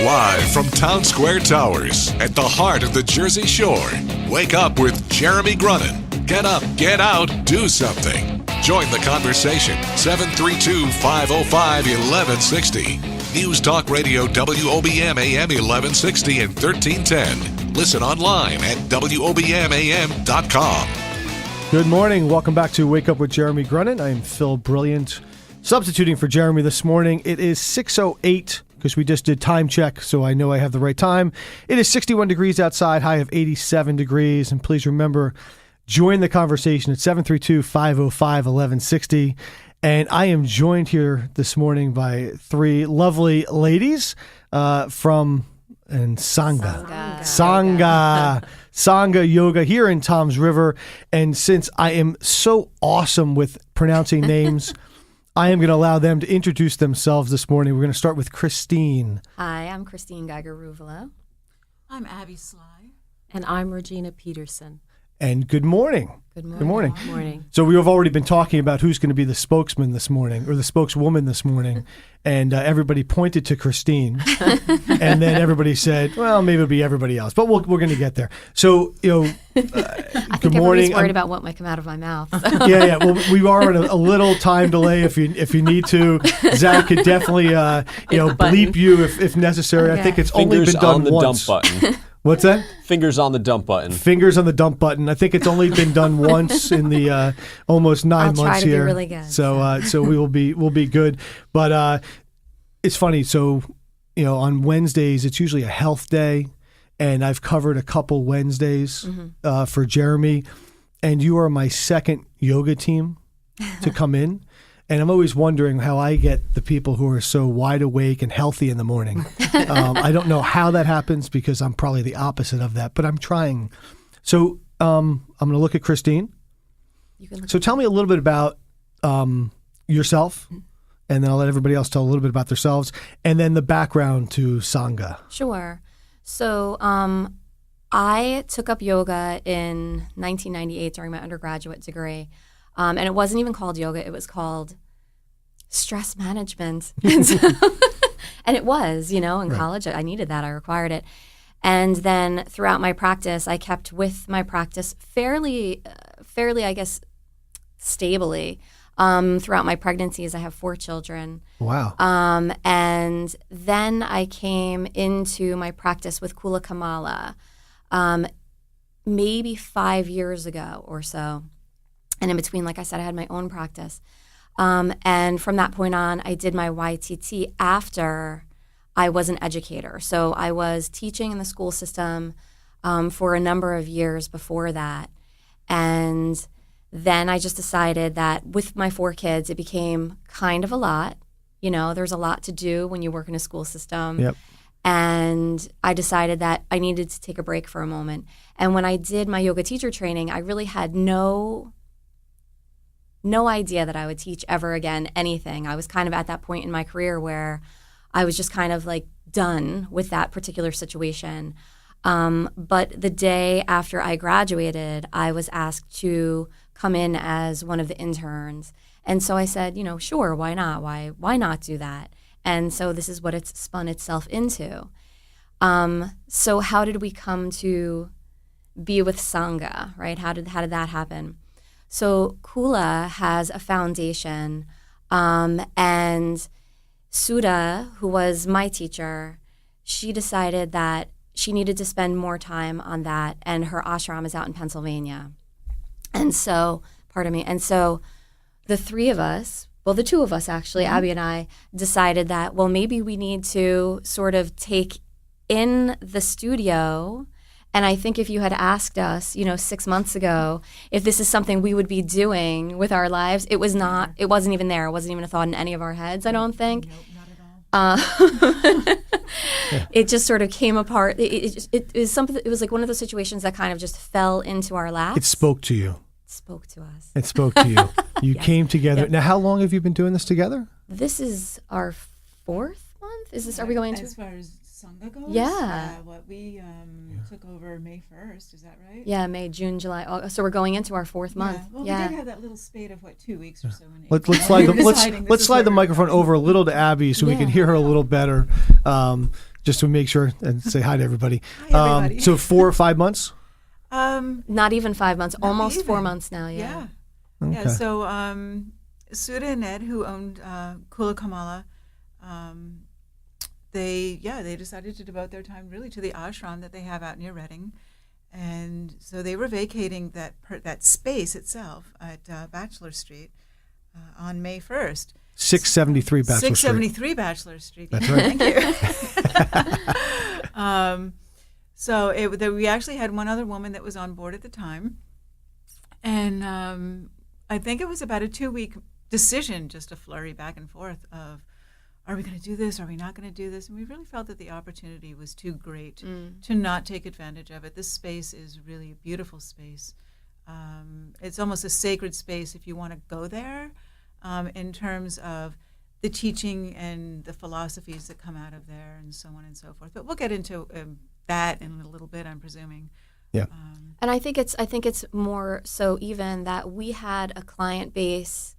Live from Town Square Towers at the heart of the Jersey Shore. Wake up with Jeremy Grunin. Get up, get out, do something. Join the conversation. 732-505-1160. News Talk Radio WOBM AM 1160 and 1310. Listen online at WOBMAM.com. Good morning. Welcome back to Wake Up with Jeremy Grunin. I am Phil Brilliant. Substituting for Jeremy this morning. It is 6:08 because we just did time check, so I know I have the right time. It is 61 degrees outside, high of 87 degrees. And please remember, join the conversation at 732-505-1160. And I am joined here this morning by three lovely ladies from Sangha Yoga here in Toms River. And since I am so awesome with pronouncing names, I am going to allow them to introduce themselves this morning. We're going to start with Christine. Hi, I'm Christine Geiger Ruvolo. I'm Abby Sly. And I'm Regina Peterson. And good morning. Good morning. Good morning. Good morning. So we have already been talking about who's going to be the spokesman this morning, or the spokeswoman this morning, and everybody pointed to Christine, and then everybody said, "Well, maybe it'll be everybody else," but we're going to get there. So, I good think morning. everybody's worried about what might come out of my mouth. So. Yeah. Well, we are on a little time delay. If you need to, Zach could definitely bleep you if necessary. Okay. I think it's Fingers only been done on the once. dump button. What's that? Fingers on the dump button. Fingers on the dump button. I think it's only been done once in the almost 9 months here. I'll try to be really good. So we'll be good. But it's funny. So on Wednesdays it's usually a health day, and I've covered a couple Wednesdays for Jeremy, and you are my second yoga team to come in. And I'm always wondering how I get the people who are so wide awake and healthy in the morning. I don't know how that happens because I'm probably the opposite of that, but I'm trying. So I'm going to look at Christine. So tell me a little bit about yourself, and then I'll let everybody else tell a little bit about themselves, and then the background to Sangha. Sure. So I took up yoga in 1998 during my undergraduate degree. And it wasn't even called yoga. It was called stress management. And it was, in college, I needed that. I required it. And then throughout my practice, I kept with my practice fairly, I guess, stably. Throughout my pregnancies, I have 4 children. Wow. And then I came into my practice with Kula Kamala maybe 5 years ago or so. And in between, like I said, I had my own practice. And from that point on, I did my YTT after I was an educator. So I was teaching in the school system for a number of years before that. And then I just decided that with my 4 kids, it became kind of a lot. There's a lot to do when you work in a school system. Yep. And I decided that I needed to take a break for a moment. And when I did my yoga teacher training, I really had no idea that I would teach ever again anything. I was kind of at that point in my career where I was just kind of like done with that particular situation. But the day after I graduated, I was asked to come in as one of the interns. And so I said, sure, why not? Why not do that? And so this is what it's spun itself into. So how did we come to be with Sangha, right? How did that happen? So Kula has a foundation, and Sudha, who was my teacher, she decided that she needed to spend more time on that, and her ashram is out in Pennsylvania. And so, the 3 of us, well, the 2 of us actually, Abby and I, decided that, well, maybe we need to sort of take in the studio. And I think if you had asked us, 6 months ago, if this is something we would be doing with our lives, it wasn't even there. It wasn't even a thought in any of our heads, I don't think. Nope, not at all. It just sort of came apart. It was something. It was like one of those situations that kind of just fell into our laps. It spoke to you. It spoke to us. It spoke to you. You Yes. came together. Yep. Now, how long have you been doing this together? This is our 4th month. Are we going to? As far as Sangha goes? Yeah. We took over May 1st, is that right? Yeah, May, June, July, August. So we're going into our 4th month. Yeah. Well, Yeah. we did have that little spate of 2 weeks or so. In Let's April. slide We were deciding let's this is slide the where- microphone over a little to Abby so we Yeah. can hear her a little better. just to make sure and say hi to everybody. Hi, everybody. So 4 or 5 months? Not even 5 months, Not almost even. 4 months now. Yeah. Okay. Yeah. So Suda and Ed, who owned Kula Kamala, they decided to devote their time really to the ashram that they have out near Reading, and so they were vacating that space itself at Bachelor Street on May 1st. 673 Bachelor Street. 673 Bachelor Street. That's right. Thank you. So we actually had one other woman that was on board at the time, and I think it was about a 2-week decision, just a flurry back and forth of, are we going to do this? Are we not going to do this? And we really felt that the opportunity was too great to not take advantage of it. This space is really a beautiful space. It's almost a sacred space if you want to go there, in terms of the teaching and the philosophies that come out of there and so on and so forth. But we'll get into that in a little bit, I'm presuming. Yeah. And I think it's more so even that we had a client base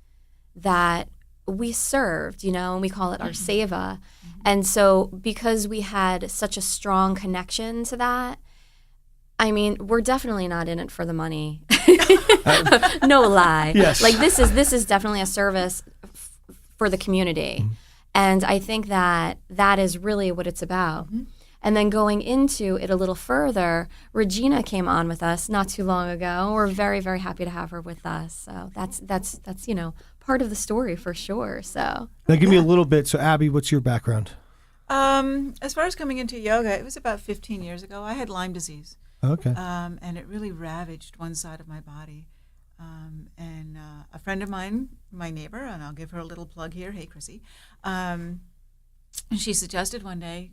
that we served, and we call it our seva. And so because we had such a strong connection to that, I mean, we're definitely not in it for the money. No lie. Yes. Like this is definitely a service for the community. And I think that is really what it's about. And then going into it a little further, Regina came on with us not too long ago. We're very, very happy to have her with us. So that's part of the story for sure. So Now give me a little bit. So Abby, what's your background? As far as coming into yoga, it was about 15 years ago. I had Lyme disease. Okay. And it really ravaged one side of my body. And a friend of mine, my neighbor, and I'll give her a little plug here. Hey, Chrissy. And she suggested one day,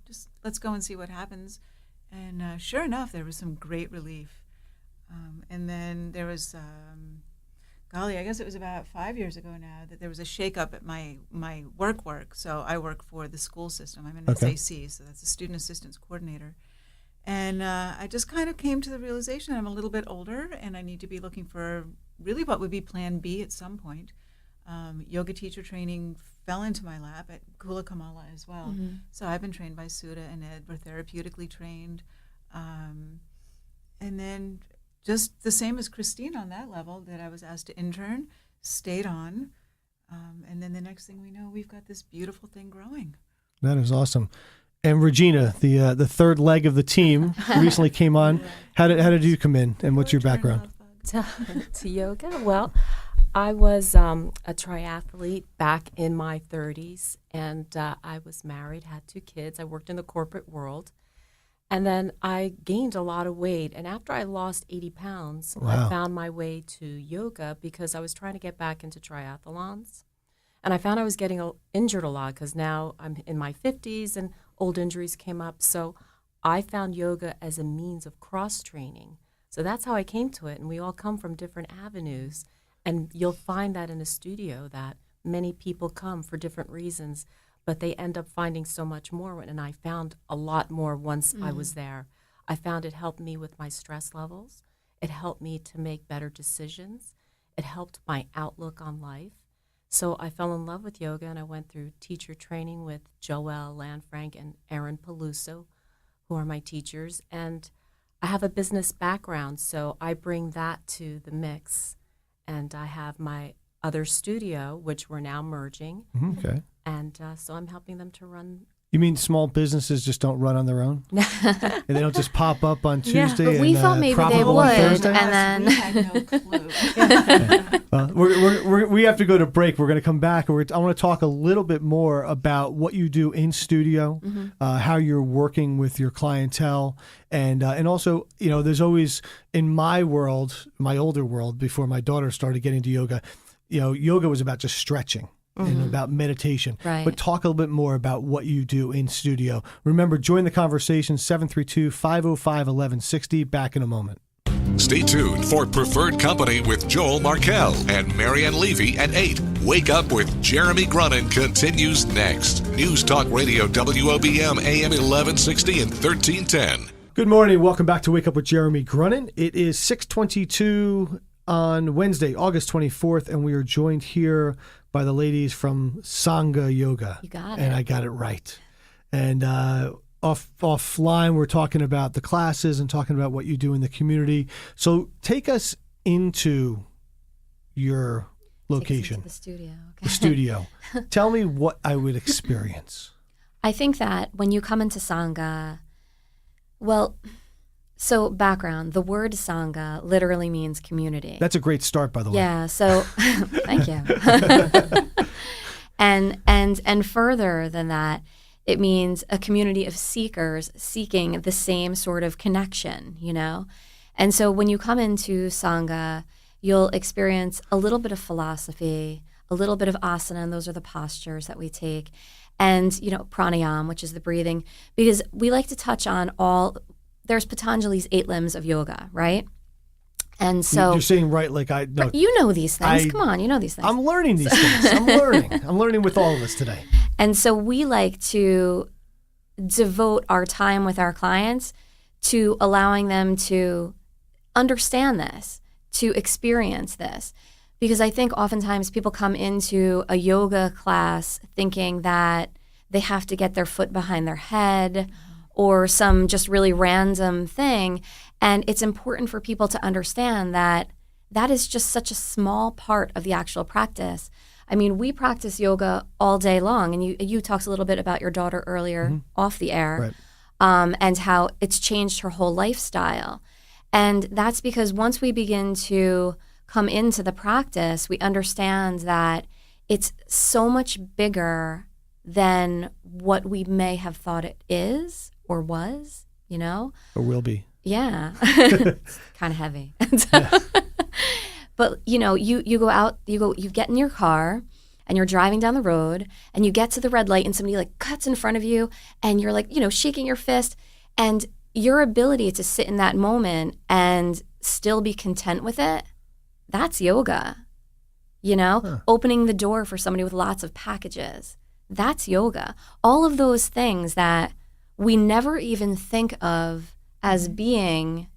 just let's go and see what happens. And sure enough, there was some great relief. And then there was, I guess it was about 5 years ago now, that there was a shakeup at my work. So I work for the school system. I'm an SAC, so that's a student assistance coordinator. And I just kind of came to the realization I'm a little bit older and I need to be looking for really what would be plan B at some point. Yoga teacher training fell into my lap at Kula Kamala as well. So I've been trained by Suda and Ed. We're therapeutically trained. And then just the same as Christine on that level, that I was asked to intern, stayed on. And then the next thing we know, we've got this beautiful thing growing. That is awesome. And Regina, the third leg of the team, recently came on. How did you come in, and what's your background? To yoga? Well, I was a triathlete back in my 30s, and I was married, had 2 kids. I worked in the corporate world, and then I gained a lot of weight. And after I lost 80 pounds, Wow. I found my way to yoga because I was trying to get back into triathlons. And I found I was getting injured a lot because now I'm in my 50s and old injuries came up. So I found yoga as a means of cross-training. So that's how I came to it. And we all come from different avenues. And you'll find that in a studio that many people come for different reasons, but they end up finding so much more. And I found a lot more once I was there. I found it helped me with my stress levels. It helped me to make better decisions. It helped my outlook on life. So I fell in love with yoga, and I went through teacher training with Joelle Lanfranc and Erin Peluso, who are my teachers. And I have a business background, so I bring that to the mix. And I have my other studio, which we're now merging. Okay. And so I'm helping them to run. You mean small businesses just don't run on their own? And they don't just pop up on Tuesday? But we and, thought maybe they profitable would, on Thursday? and then We had no clue. We have to go to break. We're going to come back. I want to talk a little bit more about what you do in studio, how you're working with your clientele, and also, there's always, in my world, my older world, before my daughter started getting into yoga, yoga was about just stretching. And about meditation. Right. But talk a little bit more about what you do in studio. Remember, join the conversation, 732-505-1160. Back in a moment. Stay tuned for Preferred Company with Joel Markell and Marianne Levy at 8. Wake Up with Jeremy Grunin continues next. News Talk Radio WOBM AM 1160 and 1310. Good morning. Welcome back to Wake Up with Jeremy Grunin. It is 6:22 on Wednesday, August 24th, and we are joined here by the ladies from Sangha Yoga. You got And it. I got it right. And offline, we're talking about the classes and talking about what you do in the community. So take us into your location, the studio. Okay. the studio. Tell me what I would experience. I think that when you come into Sangha, well, so background, the word Sangha literally means community. That's a great start, by the way. Yeah, so thank you. and further than that, it means a community of seekers seeking the same sort of connection, you know? And so when you come into Sangha, you'll experience a little bit of philosophy, a little bit of asana, and those are the postures that we take, and, you know, pranayama, which is the breathing, because we like to touch on there's Patanjali's 8 limbs of yoga, right? And so you're saying right, like I know. You know these things. Come on, you know these things. I'm learning these things. I'm learning with all of us today. And so we like to devote our time with our clients to allowing them to understand this, to experience this. Because I think oftentimes people come into a yoga class thinking that they have to get their foot behind their head or some just really random thing. And it's important for people to understand that that is just such a small part of the actual practice. I mean, we practice yoga all day long. And you talked a little bit about your daughter earlier off the air, right. And how it's changed her whole lifestyle. And that's because once we begin to come into the practice, we understand that it's so much bigger than what we may have thought it is or was, you know? Or will be. Yeah. It's kind of heavy. Yeah. But, you know, you go out, you get in your car and you're driving down the road and you get to the red light and somebody like cuts in front of you and you're like, you know, shaking your fist, and your ability to sit in that moment and still be content with it, that's yoga. You know, opening the door for somebody with lots of packages, that's yoga. All of those things that we never even think of as being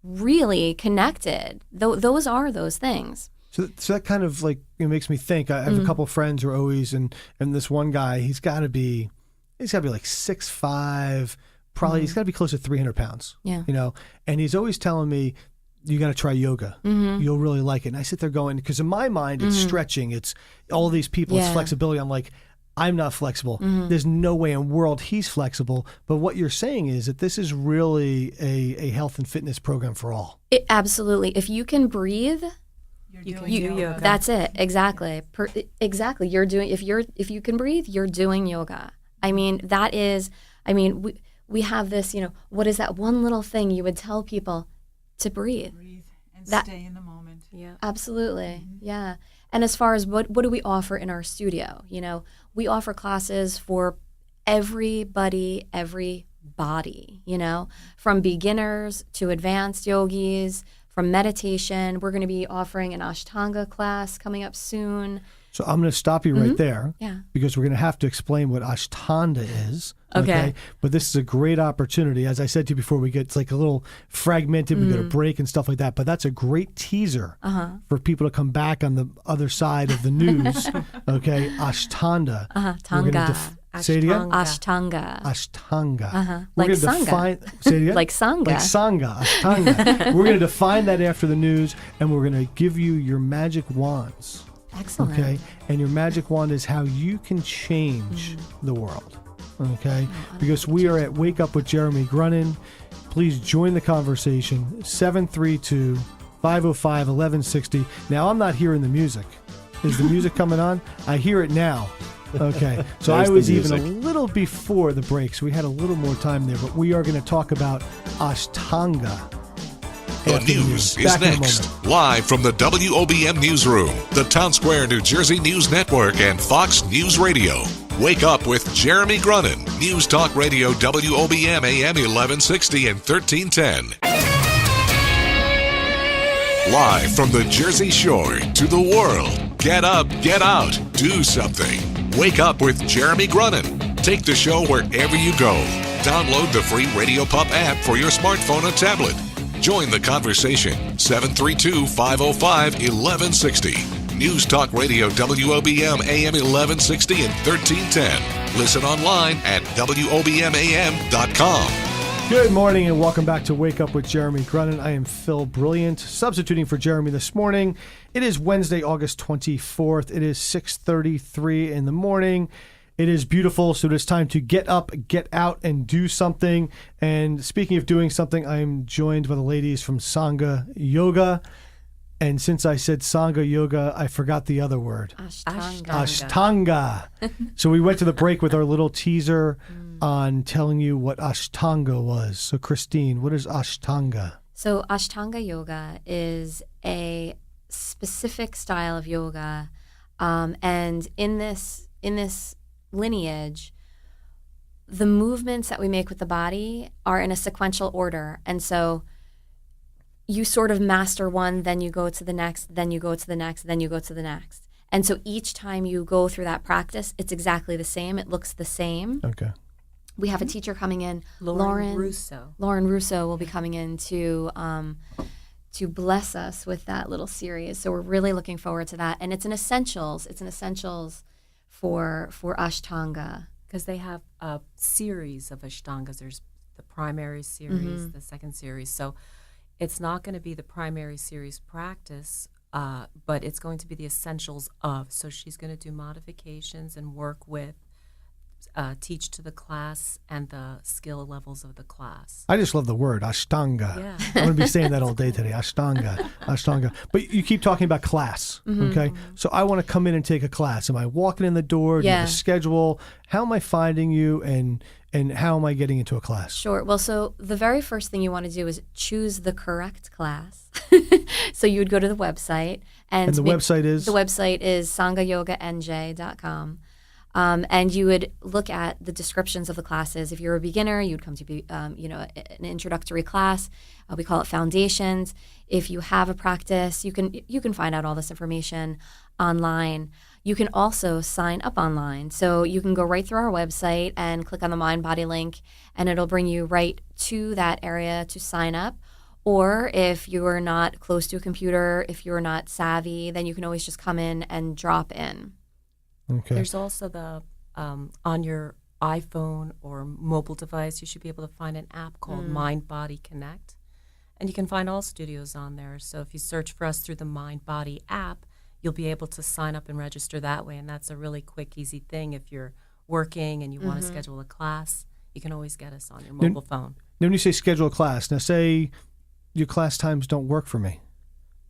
really connected. Those are those things. So that kind of like, it makes me think. I have a couple of friends who are always, and this one guy, he's got to be like 6'5", probably he's got to be close to 300 pounds. Yeah. You know, and he's always telling me, you got to try yoga. You'll really like it. And I sit there going, because in my mind, it's stretching. It's all these people, it's flexibility. I'm like, I'm not flexible. There's no way in the world he's flexible. But what you're saying is that this is really a health and fitness program for all. Absolutely. If you can breathe, You can do yoga. That's it. Exactly. Exactly. You're doing, if you can breathe, you're doing yoga. I mean, that is, we have this, you know, what is that one little thing you would tell people? To breathe. Breathe and That- stay in the moment. Yeah. Absolutely. Yeah. And as far as what do we offer in our studio? You know, we offer classes for everybody, every body, you know, from beginners to advanced yogis, from meditation. We're going to be offering an Ashtanga class coming up soon. So I'm going to stop you right there, Yeah. because we're going to have to explain what Ashtanga is. Okay. But this is a great opportunity. As I said to you before, it's like a little fragmented. We go to break and stuff like that. But that's a great teaser for people to come back on the other side of the news. Okay, Ashtanga. We're gonna Tanga. say it again. Ashtanga. Ashtanga. Like We're gonna Sangha. Say it again. Like Sangha. Like Sangha. Ashtanga. We're going to define that after the news, and we're going to give you your magic wands. Excellent. Okay, and your magic wand is how you can change the world. Okay, because we are at Wake Up with Jeremy Grunin. Please join the conversation. 732-505-1160. Now, I'm not hearing the music. Is the music coming on? I hear it now. Okay, so There's I the was even a music. little before the break, so we had a little more time there. But we are going to talk about Ashtanga. The after news is Back in a next. moment. Live from the WOBM Newsroom, the Town Square, New Jersey News Network, and Fox News Radio. Wake up with Jeremy Grunin. News Talk Radio WOBM AM 1160 and 1310. Live from the Jersey Shore to the world. Get up, get out, do something. Wake up with Jeremy Grunin. Take the show wherever you go. Download the free Radio Pup app for your smartphone or tablet. Join the conversation. 732-505-1160. News Talk Radio WOBM AM 1160 and 1310. Listen online at WOBMAM.com. Good morning and welcome back to Wake Up with Jeremy Grunin. I am Phil Brilliant, substituting for Jeremy this morning. It is Wednesday, August 24th. It is 6:33 in the morning. It is beautiful, so it is time to get up, get out, and do something. And speaking of doing something, I am joined by the ladies from Sangha Yoga. And since I said Sangha Yoga, I forgot the other word. Ashtanga. So we went to the break with our little teaser on telling you what Ashtanga was. So Christine, what is Ashtanga? So Ashtanga Yoga is a specific style of yoga. And in this lineage, the movements that we make with the body are in a sequential order. And so you sort of master one, then you go to the next, then you go to the next, then you go to the next. And so each time you go through that practice, it's exactly the same. It looks the same. Okay. We have a teacher coming in, Lauren Russo. Lauren Russo will be coming in to bless us with that little series. So we're really looking forward to that. And it's an essentials. It's an essentials for Ashtanga. Because they have a series of Ashtangas. There's the primary series, the second series. So it's not going to be the primary series practice, but it's going to be the essentials of. So she's going to do modifications and work with, teach to the class and the skill levels of the class. I just love the word, Ashtanga. Yeah. I'm going to be saying that all day today, Ashtanga. But you keep talking about class, okay? So I want to come in and take a class. Am I walking in the door? Do you have a schedule? How am I finding you, and how am I getting into a class? Sure. Well, so the very first thing you want to do is choose the correct class. So you would go to the website. And the website is? The website is sanghayoganj.com. And you would look at the descriptions of the classes. If you're a beginner, you'd come to be, an introductory class. We call it foundations. If you have a practice, you can find out all this information online. You can also sign up online. So you can go right through our website and click on the Mind Body link, and it'll bring you right to that area to sign up. Or if you're not close to a computer, if you're not savvy, then you can always just come in and drop in. Okay. There's also the on your iPhone or mobile device, you should be able to find an app called Mind Body Connect. And you can find all studios on there. So if you search for us through the Mind Body app, you'll be able to sign up and register that way. And that's a really quick, easy thing. If you're working and you want to schedule a class, you can always get us on your mobile phone. Now, when you say schedule a class, now say your class times don't work for me.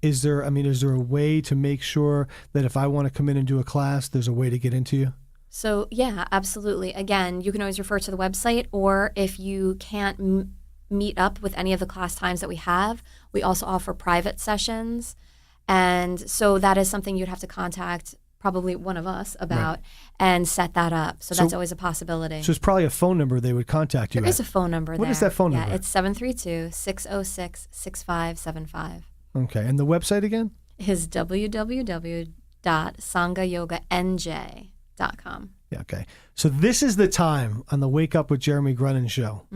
Is there a way to make sure that if I want to come in and do a class, there's a way to get into you? So, yeah, absolutely. Again, you can always refer to the website, or if you can't meet up with any of the class times that we have, we also offer private sessions. And so that is something you'd have to contact probably one of us about and set that up. So that's always a possibility. So it's probably a phone number they would contact you at. There is a phone number there. What is that phone number? Yeah, it's 732-606-6575. Okay, and the website again? Is www.sanghayoganj.com. Yeah, okay. So this is the time on the Wake Up with Jeremy Grunin show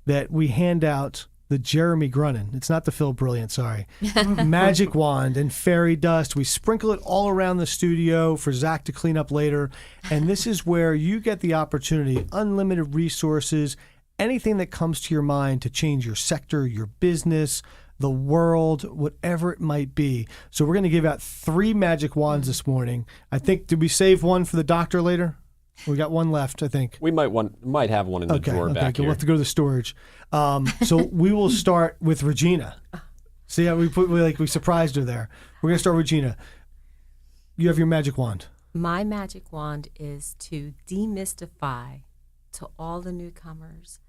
that we hand out the Jeremy Grunin. It's not the Phil Brilliant, sorry. Magic wand and fairy dust. We sprinkle it all around the studio for Zach to clean up later. And this is where you get the opportunity, unlimited resources, anything that comes to your mind to change your sector, your business, the world, whatever it might be. So we're going to give out 3 magic wands this morning. I think, did we save one for the doctor later? We got one left, I think. We might have one in the drawer back here. We'll have to go to the storage. So we will start with Regina. See how we surprised her there. We're going to start with Regina. You have your magic wand. My magic wand is to demystify to all the newcomers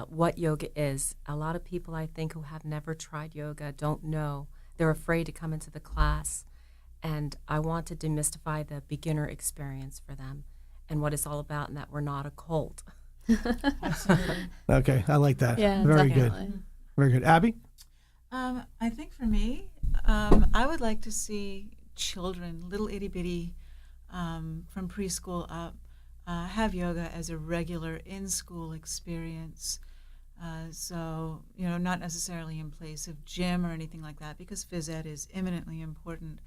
what yoga is. A lot of people, I think, who have never tried yoga don't know. They're afraid to come into the class. And I want to demystify the beginner experience for them and what it's all about, and that we're not a cult. Okay, I like that. Yeah, Very definitely. good. Very good. Abby? I think for me, I would like to see children, little itty bitty, from preschool up, have yoga as a regular in-school experience. So, not necessarily in place of gym or anything like that, because phys ed is eminently important.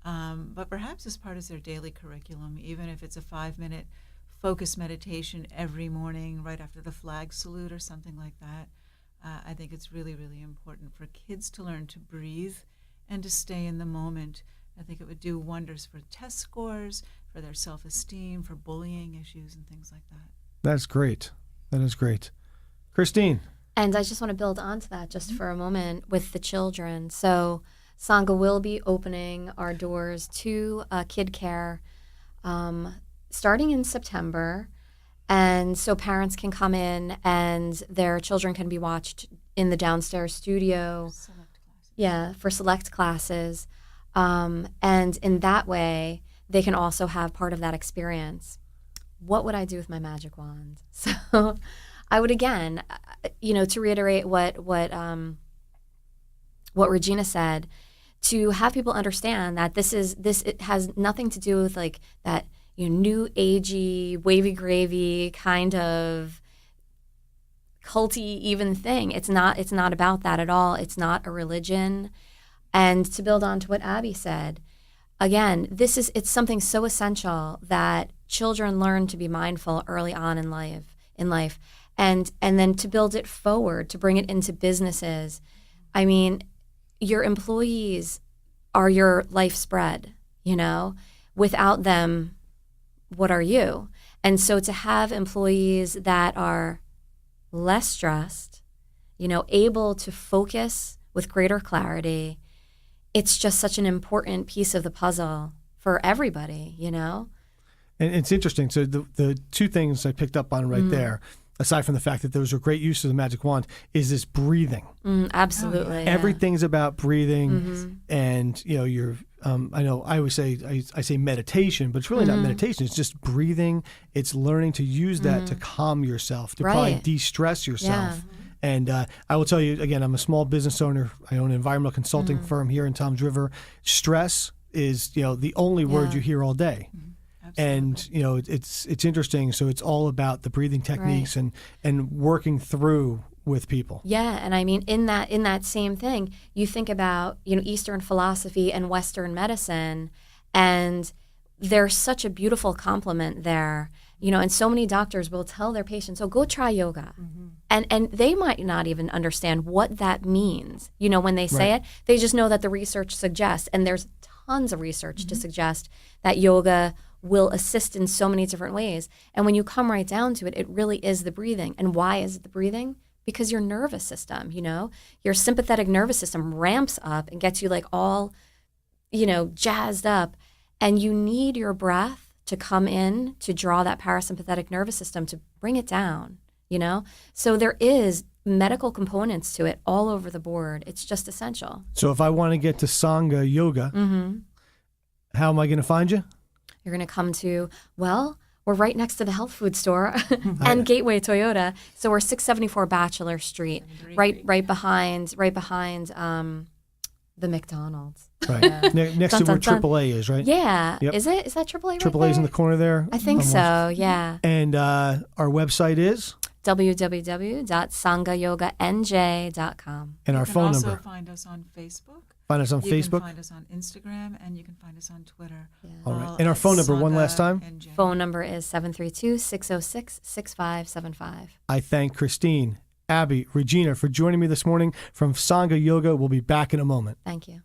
But perhaps as part of their daily curriculum, even if it's a 5-minute focus meditation every morning right after the flag salute or something like that. I think it's really, really important for kids to learn to breathe and to stay in the moment. I think it would do wonders for test scores, for their self-esteem, for bullying issues and things like that. That's great. That is great. Christine. And I just want to build onto that just for a moment with the children. So Sangha will be opening our doors to kid care starting in September. And so parents can come in and their children can be watched in the downstairs studio. Select classes. Yeah, for select classes. And in that way, they can also have part of that experience. What would I do with my magic wand? So I would, again, to reiterate what Regina said, to have people understand that it has nothing to do with like that new agey, wavy gravy kind of culty even thing. It's not about that at all. It's not a religion. And to build on to what Abby said, again, it's something so essential that children learn to be mindful early on in life. And then to build it forward, to bring it into businesses. I mean, your employees are your life's bread, Without them, what are you? And so to have employees that are less stressed, able to focus with greater clarity, it's just such an important piece of the puzzle for everybody, And it's interesting. So the two things I picked up on right there, aside from the fact that those are great uses of the magic wand, is this breathing. Absolutely. Oh, yeah. Everything's about breathing, and you're. I know I always say I say meditation, but it's really not meditation. It's just breathing. It's learning to use that to calm yourself, to probably de-stress yourself. Yeah. And I will tell you again, I'm a small business owner. I own an environmental consulting firm here in Toms River. Stress is the only word you hear all day. And it's interesting. So it's all about the breathing techniques and working through with people. Yeah, and I mean in that same thing, you think about Eastern philosophy and Western medicine, and there's such a beautiful complement there. And so many doctors will tell their patients, "Oh, go try yoga," and they might not even understand what that means. When they say it, they just know that the research suggests, and there's tons of research to suggest that yoga will assist in so many different ways. And when you come right down to it, it really is the breathing. And why is it the breathing? Because your nervous system, your sympathetic nervous system ramps up and gets you like all, jazzed up. And you need your breath to come in to draw that parasympathetic nervous system to bring it down, So there is medical components to it all over the board. It's just essential. So if I want to get to Sangha Yoga, how am I going to find you? You're going to come to, we're right next to the health food store and Gateway Toyota. So we're 674 Bachelor Street, right behind the McDonald's. Right. Next to where AAA is, right? Yeah. Yep. Is that AAA right AAA is in the corner there. I think so, yeah. And our website is? www.sanghayoganj.com. And our phone number. You can also find us on Facebook. Find us on You Facebook. can find us on Instagram, and you can find us on Twitter. Yeah. All right. And our phone number one last time? NJ. Phone number is 732-606-6575. I thank Christine, Abby, Regina for joining me this morning from Sangha Yoga. We'll be back in a moment. Thank you.